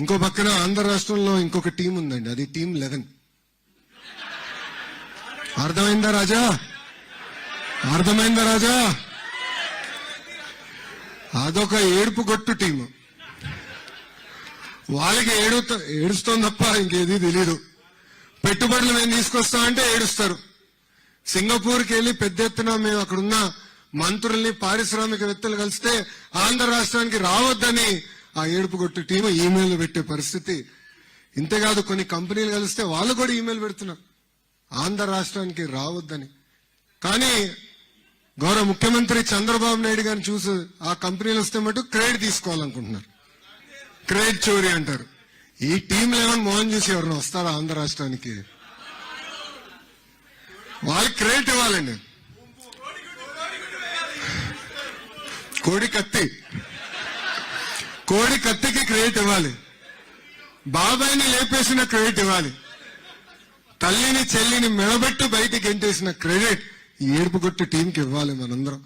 ఇంకో పక్కన ఆంధ్ర రాష్ట్రంలో ఇంకొక టీం ఉందండి, అది టీం 11. అర్థమైందా రాజా? అర్థమైందా రాజా? అదొక ఏడుపు గొట్టు టీము. వాళ్ళకి ఏడుస్తోంది తప్ప ఇంకేది తెలీదు. పెట్టుబడులు మేము తీసుకొస్తామంటే ఏడుస్తారు. సింగపూర్కి వెళ్ళి పెద్ద ఎత్తున మేము అక్కడున్న మంత్రుల్ని పారిశ్రామికవేత్తలు కలిస్తే ఆంధ్ర రాష్ట్రానికి రావద్దని ఆ ఏడుపు గొట్టు టీము ఈమెయిల్ పెట్టే పరిస్థితి. ఇంతేకాదు కొన్ని కంపెనీలు కలిస్తే వాళ్ళు కూడా ఈమెయిల్ పెడుతున్నారు ఆంధ్ర రాష్ట్రానికి రావద్దని. కానీ గౌరవ ముఖ్యమంత్రి చంద్రబాబు నాయుడు గారిని చూసి ఆ కంపెనీలు వస్తే మటు క్రెడిట్ తీసుకోవాలనుకుంటున్నారు. క్రెడిట్ చోరీ అంటారు. ఈ టీం 11 మోహన్ చూసి ఎవరిని వస్తారా ఆంధ్ర రాష్ట్రానికి? వాళ్ళకి క్రెడిట్ ఇవ్వాలండి. కోడి కత్తికి క్రెడిట్ ఇవ్వాలి. బాబాయిని లేపేసిన క్రెడిట్ ఇవ్వాలి. తల్లిని చెల్లిని మెడబెట్టు బయటికి గెంటేసిన క్రెడిట్ ఈ ఏడుపుగొట్టు టీంకి ఇవ్వాలి మనందరం.